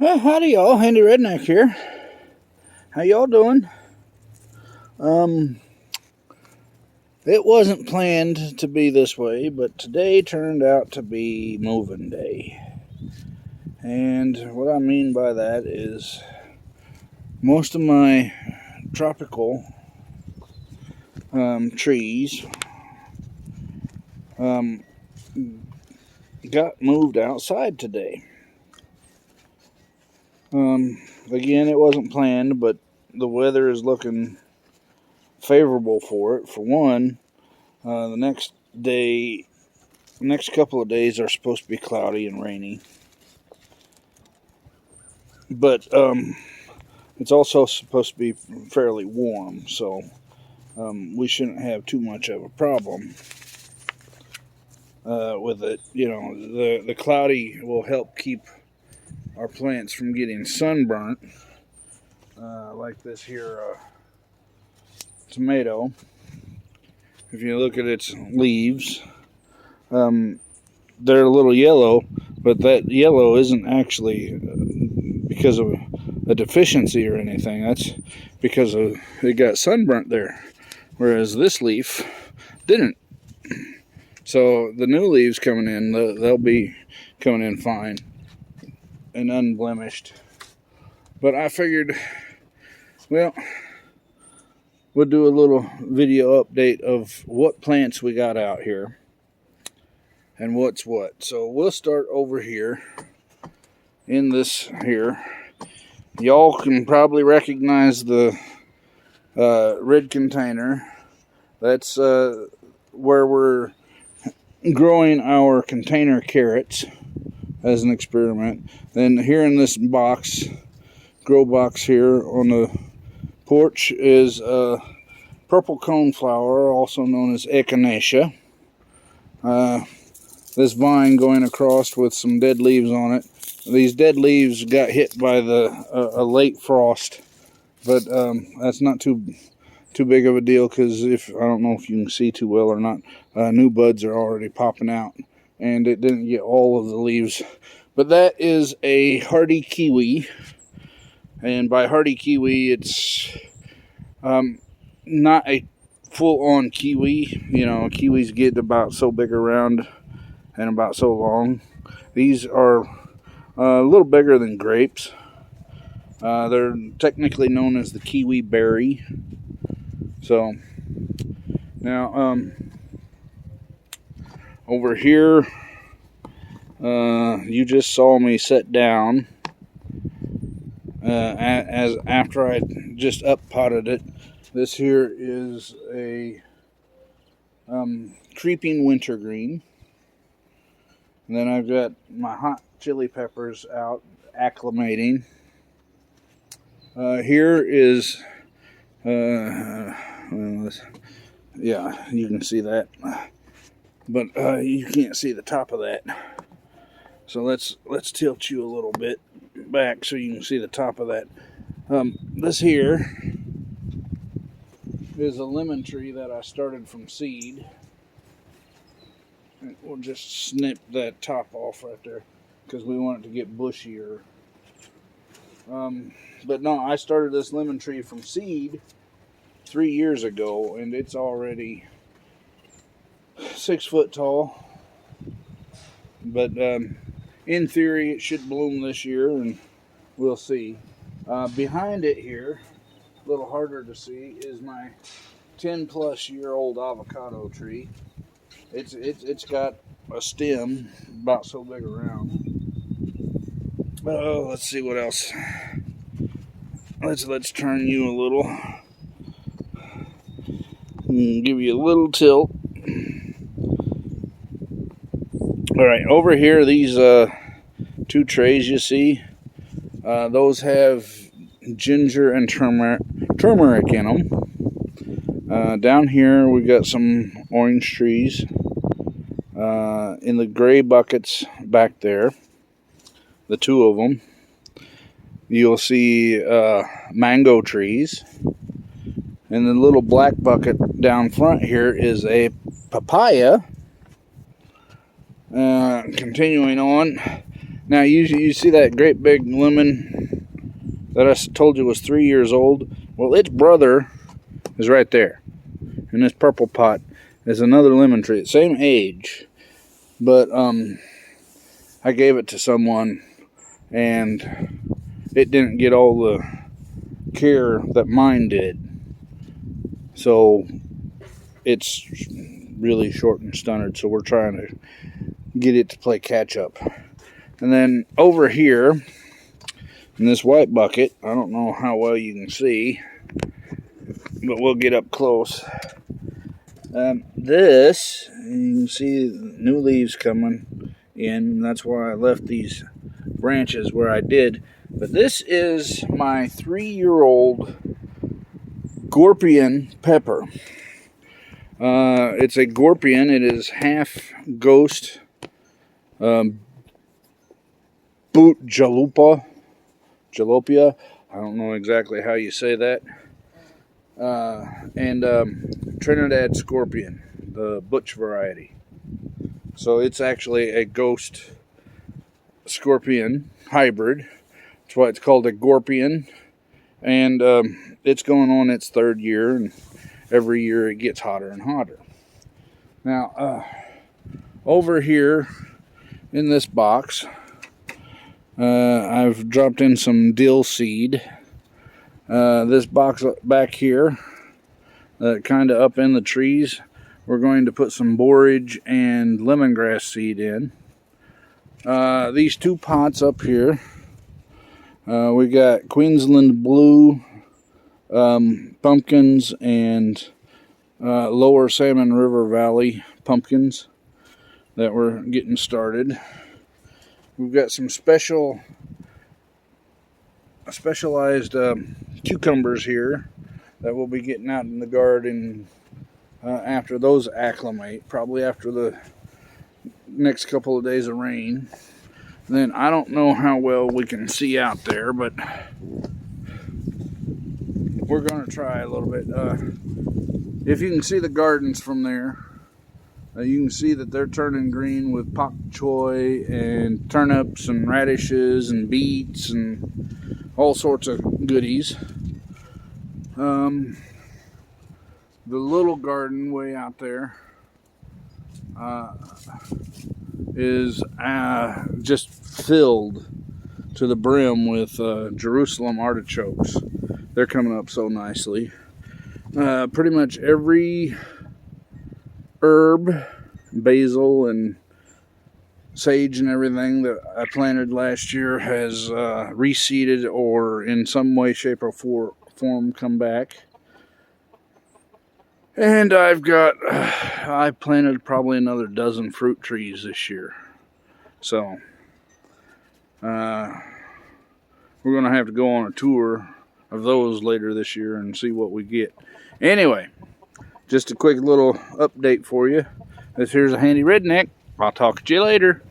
Well, howdy y'all, Handy Redneck here. How y'all doing? It wasn't planned to be this way, but today turned out to be moving day. And what I mean by that is most of my tropical trees got moved outside today. Again, it wasn't planned, but the weather is looking favorable for it. For one, the next couple of days are supposed to be cloudy and rainy. But it's also supposed to be fairly warm, so we shouldn't have too much of a problem with it. You know, the cloudy will help keep our plants from getting sunburnt, like this here tomato. If you look at its leaves, they're a little yellow, but that yellow isn't actually because of a deficiency or anything. That's because it got sunburnt there, whereas this leaf didn't. So the new leaves coming in, they'll be coming in fine and unblemished. But I figured, well, we'll do a little video update of what plants we got out here and what's what. So we'll start over here in this here. Y'all can probably recognize the red container. That's where we're growing our container carrots as an experiment. Then here in this box, grow box here on the porch, is purple coneflower, also known as echinacea. This vine going across with some dead leaves on it. These dead leaves got hit by a late frost, but that's not too big of a deal, because I don't know if you can see too well or not, new buds are already popping out, and it didn't get all of the leaves. But that is a hardy kiwi, and by hardy kiwi, it's not a full-on kiwi. You know, kiwis get about so big around and about so long. These are a little bigger than grapes. They're technically known as the kiwi berry. So now over here, you just saw me set down as after I just up potted it. This here is a creeping wintergreen. And then I've got my hot chili peppers out acclimating. Here is, yeah, you can see that, but you can't see the top of that. So let's tilt you a little bit back so you can see the top of that. This here is a lemon tree that I started from seed. We'll just snip that top off right there because we want it to get bushier. But no, I started this lemon tree from seed 3 years ago, and it's already 6 foot tall. But in theory, it should bloom this year, and we'll see. Behind it here, a little harder to see, is my 10-plus-year-old avocado tree. It's got a stem about so big around. Oh, let's see what else. Let's turn you a little. Give you a little tilt. All right, over here, these 2 trays you see, those have ginger and turmeric in them. Down here, we got some orange trees. In the gray buckets back there, the 2 of them, you'll see mango trees. And the little black bucket down front here is a papaya. Continuing on, Now you see that great big lemon that I told you was 3 years old? Well, its brother is right there. And this purple pot is another lemon tree, same age. But I gave it to someone and it didn't get all the care that mine did. So it's really short and stunted, so we're trying to get it to play catch up. And then over here in this white bucket, I don't know how well you can see, but we'll get up close. This, you can see new leaves coming in, and that's why I left these branches where I did. But this is my 3-year-old Scorpion pepper. It's a Scorpion. It is half ghost boot jalopia. I don't know exactly how you say that. And Trinidad Scorpion, the butch variety. So it's actually a ghost scorpion hybrid. That's why it's called a Scorpion. And it's going on its 3rd year, and every year it gets hotter and hotter. Now, over here in this box, I've dropped in some dill seed. This box back here, kind of up in the trees, we're going to put some borage and lemongrass seed in. These 2 pots up here, we got Queensland Blue pumpkins and Lower Salmon River Valley pumpkins that we're getting started. We've got some specialized cucumbers here that we'll be getting out in the garden after those acclimate, probably after the next couple of days of rain. And then I don't know how well we can see out there, but we're going to try a little bit. If you can see the gardens from there, you can see that they're turning green with pak choy and turnips and radishes and beets and all sorts of goodies. The little garden way out there is just filled to the brim with Jerusalem artichokes. They're coming up so nicely. Pretty much every herb, basil and sage and everything that I planted last year has reseeded or in some way, shape, or form come back. And I planted probably another dozen fruit trees this year. So, we're going to have to go on a tour of those later this year and see what we get. Anyway, just a quick little update for you. This here's a handy redneck. I'll talk to you later.